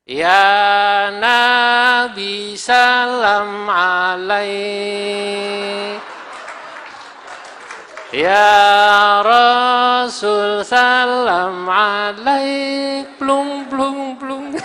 Ya Nabi salam alaik, ya Rasul salam alaik, plung plung plung.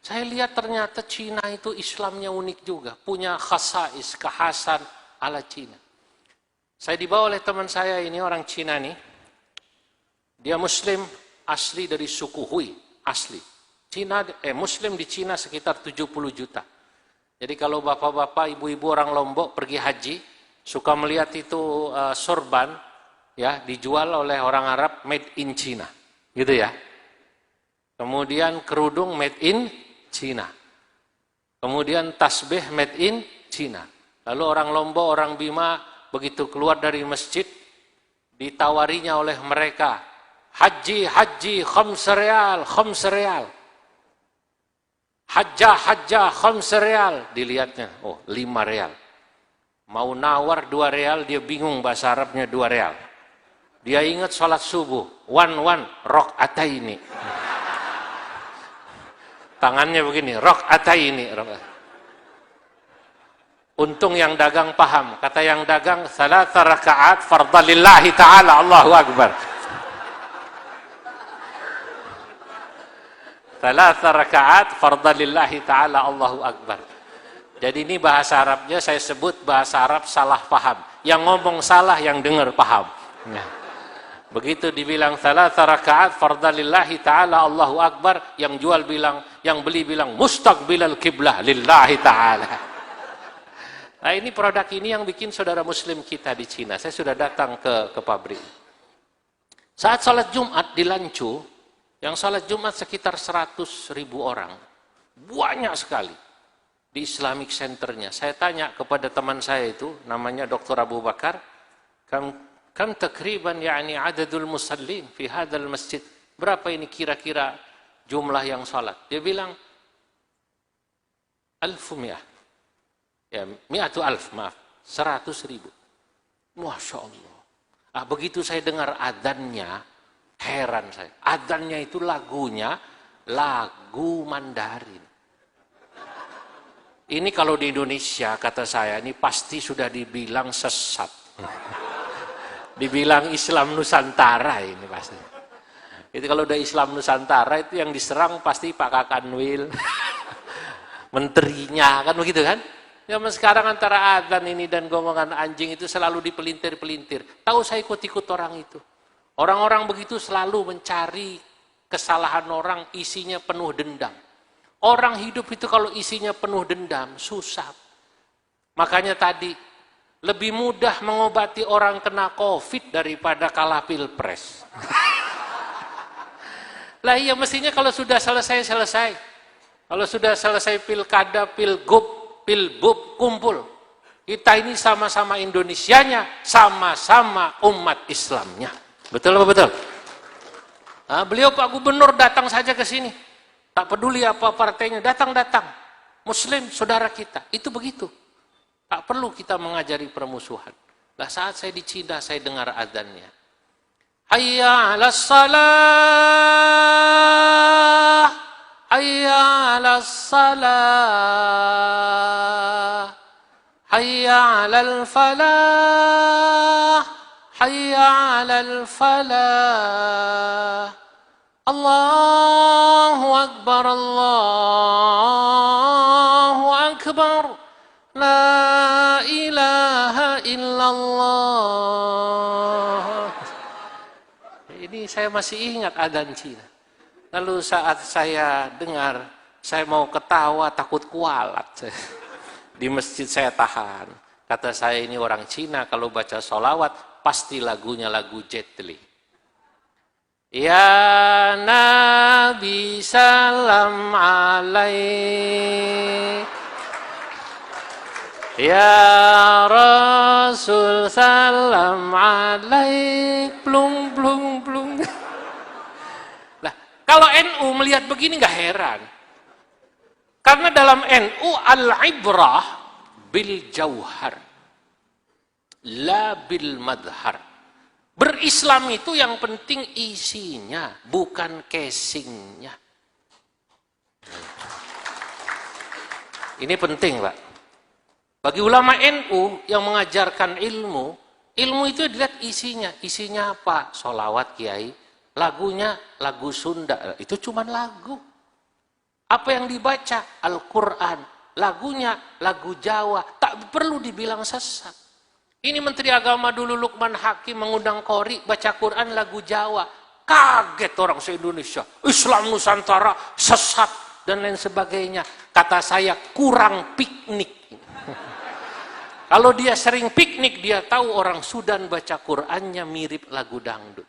Saya lihat ternyata Cina itu Islamnya unik juga, punya khasais, kekhasan ala Cina. Saya dibawa oleh teman saya ini, orang Cina nih. Dia Muslim asli dari suku Hui, asli. Muslim di Cina sekitar 70 juta. Jadi kalau bapak-bapak, ibu-ibu orang Lombok pergi haji, suka melihat itu sorban, ya dijual oleh orang Arab made in China, gitu ya. Kemudian kerudung made in China. Kemudian tasbih made in China. Lalu orang Lombok, orang Bima, begitu keluar dari masjid, ditawarinya oleh mereka, haji, khams real, hajjah, khams real. Dilihatnya, oh 5 real. Mau nawar 2 real, dia bingung bahasa Arabnya 2 real. Dia ingat sholat subuh, one, rok'ataini. Tangannya begini, rok'ataini. Untung yang dagang paham. Kata yang dagang, 3 rakaat fardha lillahi ta'ala, Allahu Akbar. 3 rakaat fardha lillahi ta'ala, Allahu Akbar. Jadi ini bahasa Arabnya saya sebut bahasa Arab salah paham. Yang ngomong salah, yang dengar paham. Nah, begitu dibilang 3 rakaat fardha lillahi ta'ala, Allahu Akbar, yang jual bilang, yang beli bilang mustaqbilal kiblah lillahi ta'ala. Nah ini produk ini yang bikin saudara muslim kita di Cina. Saya sudah datang ke pabrik. Saat salat Jumat di Lancu, yang salat Jumat sekitar 100.000 orang. Banyak sekali di Islamic Centernya. Saya tanya kepada teman saya itu, namanya Dr. Abu Bakar, kam takriban yani adadul musallin fi hadal masjid. Berapa ini kira-kira jumlah yang salat? Dia bilang 1,100. Ya, 100.000, maaf, 100.000. Masya Allah. Ah, begitu saya dengar adzannya, heran saya. Adzannya itu lagunya, lagu Mandarin. Ini kalau di Indonesia, kata saya, ini pasti sudah dibilang sesat. Dibilang Islam Nusantara ini pasti. Itu kalau udah Islam Nusantara, itu yang diserang pasti Pak Kakanwil, menterinya, kan begitu kan? Zaman sekarang antara adzan ini dan gomongan anjing itu selalu dipelintir-pelintir. Tahu saya ikut-ikut orang itu. Orang-orang begitu selalu mencari kesalahan orang, isinya penuh dendam. Orang hidup itu kalau isinya penuh dendam, susah. Makanya tadi, lebih mudah mengobati orang kena COVID daripada kalah pilpres. Lah iya mestinya kalau sudah selesai. Kalau sudah selesai pilkada, pilgub, pilbub, kumpul. Kita ini sama-sama Indonesianya, sama-sama umat Islamnya. Betul apa betul? Nah, beliau Pak Gubernur datang saja ke sini. Tak peduli apa partainya, datang-datang. Muslim, saudara kita. Itu begitu. Tak perlu kita mengajari permusuhan. Nah, saat saya di Cina, saya dengar adzannya. Hayya 'alas salah. Hayya 'alas salah. Hayya 'alal falah. Hayya 'alal falah. Allahu Akbar, Allahu Akbar. La ilaha illallah. Ini saya masih ingat adzan Cina. Lalu saat saya dengar, saya mau ketawa takut kualat. Di masjid saya tahan. Kata saya ini orang Cina kalau baca sholawat pasti lagunya lagu Jet Li. Ya Nabi salam alaik, ya Rasul salam alaik, plung plung plung. Lah, kalau NU melihat begini nggak heran. Karena dalam NU al-ibrah bil jauhar, la bil madhar. Berislam itu yang penting isinya, bukan casingnya. Ini penting, Pak. Bagi ulama NU yang mengajarkan ilmu itu dilihat isinya. Isinya apa? Sholawat Kiai. Lagunya lagu Sunda. Itu cuma lagu. Apa yang dibaca? Al-Quran. Lagunya lagu Jawa. Tak perlu dibilang sesat. Ini Menteri Agama dulu Lukman Hakim mengundang Qori baca Quran lagu Jawa. Kaget orang se-Indonesia. Islam Nusantara sesat dan lain sebagainya. Kata saya kurang piknik. Kalau dia sering piknik, dia tahu orang Sudan baca Qurannya mirip lagu dangdut.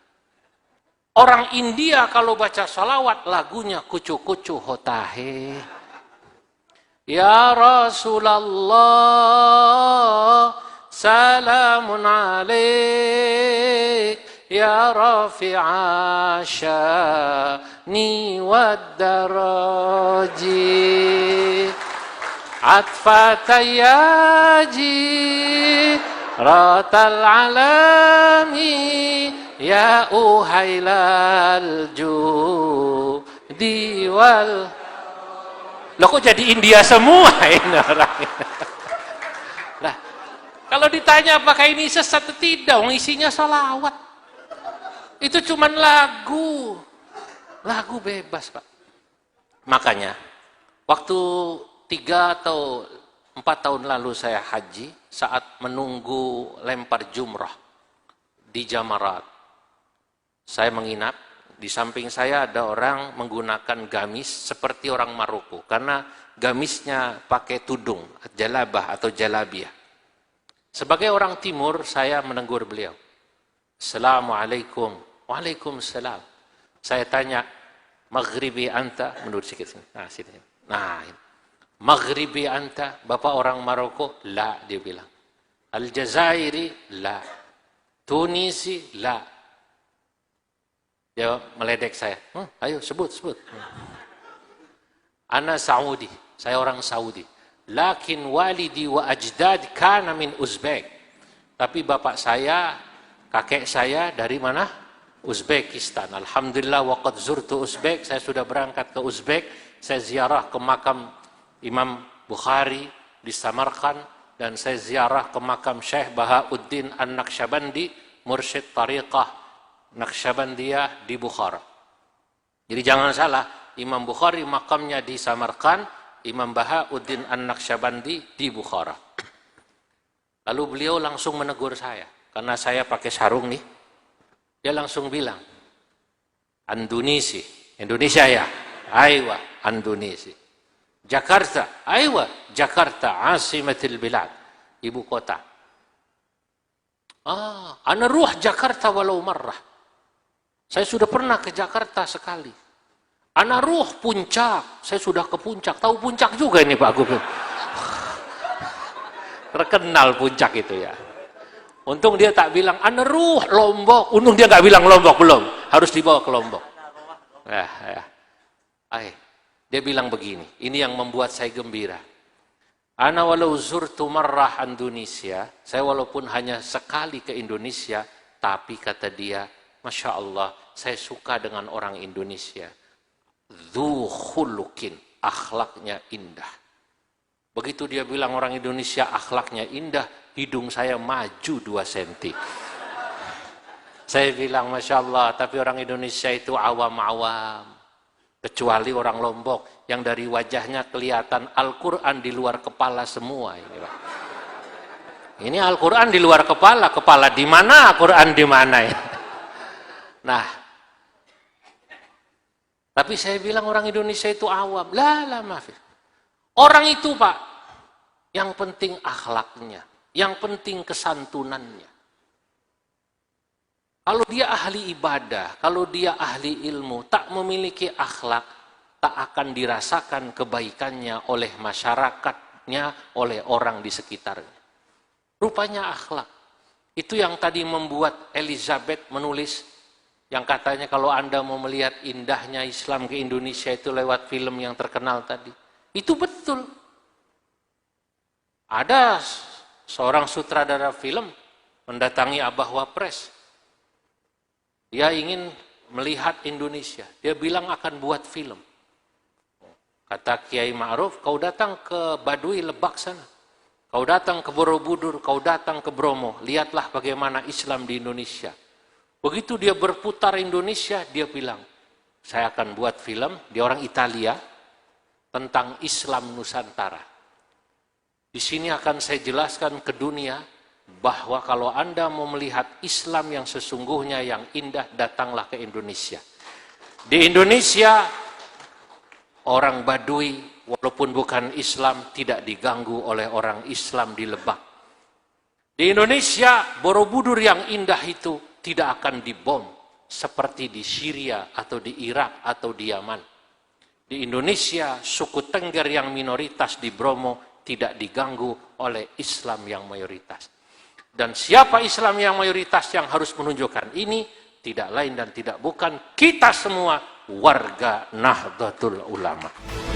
Orang India kalau baca salawat, lagunya kucu-kucu hotahe. Ya Rasulullah, salamun alaik, ya rafi'a sya'ni wad daraji. Atfatayyaji ratal alami ya uhailal judi wal. Loh kok jadi India semua ini orang. Nah, kalau ditanya apakah ini sesat atau tidak, isinya salawat. Itu cuman lagu. Lagu bebas, Pak. Makanya waktu 3 atau 4 tahun lalu saya haji saat menunggu lempar jumrah di Jamarat. Saya menginap, di samping saya ada orang menggunakan gamis seperti orang Maroko karena gamisnya pakai tudung, jalabah atau jalabiah. Sebagai orang timur saya menegur beliau. Assalamualaikum. Waalaikumsalam. Saya tanya, Maghribi anta, mundur sedikit sini. Nah, sini. Nah, ini. Maghribi anta, bapak orang Maroko? La, dia bilang. Aljazairi? La. Tunisi? La. Dia meledek saya. Ayo sebut. Ana Saudi, saya orang Saudi. Lakin walidi wa ajdad kana min Uzbek. Tapi bapak saya, kakek saya dari mana? Uzbekistan. Alhamdulillah waqad zurtu Uzbek, saya sudah berangkat ke Uzbek, saya ziarah ke makam Imam Bukhari di Samarkand, dan saya ziarah ke makam Syekh Bahauddin An-Naqsyabandi, mursyid tariqah Naqsyabandiyah di Bukhara. Jadi jangan salah, Imam Bukhari makamnya di Samarkand, Imam Bahauddin An-Naqsyabandi di Bukhara. Lalu beliau langsung menegur saya, karena saya pakai sarung nih. Dia langsung bilang, Andunisi, Indonesia ya? Aywa, Andunisi. Jakarta, aywa, Jakarta, asimatil bilad, ibu kota. Ana ruh Jakarta walau marrah. Saya sudah pernah ke Jakarta sekali. Ana ruh Puncak, saya sudah ke Puncak. Tahu Puncak juga ini Pak Gubernur. Terkenal Puncak itu ya. Untung dia tak bilang ana ruh Lombok. Untung dia nggak bilang Lombok belum. Harus dibawa ke Lombok. Ya. Dia bilang begini, ini yang membuat saya gembira. Ana walau zurtu marrah Indonesia, saya walaupun hanya sekali ke Indonesia, tapi kata dia, Masya Allah, saya suka dengan orang Indonesia. Dzu khuluqin, akhlaknya indah. Begitu dia bilang orang Indonesia akhlaknya indah, hidung saya maju 2 senti. Saya bilang, Masya Allah, tapi orang Indonesia itu awam-awam. Kecuali orang Lombok yang dari wajahnya kelihatan Al-Quran di luar kepala semua ini, Pak. Ini Al-Quran di luar kepala di mana, Al-Quran di mana ya? Nah, tapi saya bilang orang Indonesia itu awam. Maaf. Orang itu Pak, yang penting akhlaknya, yang penting kesantunannya. Kalau dia ahli ibadah, kalau dia ahli ilmu, tak memiliki akhlak, tak akan dirasakan kebaikannya oleh masyarakatnya, oleh orang di sekitarnya. Rupanya akhlak. Itu yang tadi membuat Elizabeth menulis, yang katanya kalau Anda mau melihat indahnya Islam ke Indonesia itu lewat film yang terkenal tadi. Itu betul. Ada seorang sutradara film mendatangi Abah Wapres. Dia ingin melihat Indonesia. Dia bilang akan buat film. Kata Kiai Ma'ruf, kau datang ke Baduy Lebak sana. Kau datang ke Borobudur, kau datang ke Bromo. Lihatlah bagaimana Islam di Indonesia. Begitu dia berputar Indonesia, dia bilang, saya akan buat film, dia orang Italia, tentang Islam Nusantara. Di sini akan saya jelaskan ke dunia, bahwa kalau Anda mau melihat Islam yang sesungguhnya, yang indah, datanglah ke Indonesia. Di Indonesia, orang Baduy, walaupun bukan Islam, tidak diganggu oleh orang Islam di Lebak. Di Indonesia, Borobudur yang indah itu tidak akan dibom seperti di Syria atau di Irak atau di Yaman. Di Indonesia, suku Tengger yang minoritas di Bromo tidak diganggu oleh Islam yang mayoritas. Dan siapa Islam yang mayoritas yang harus menunjukkan ini? Tidak lain dan tidak bukan kita semua warga Nahdlatul Ulama.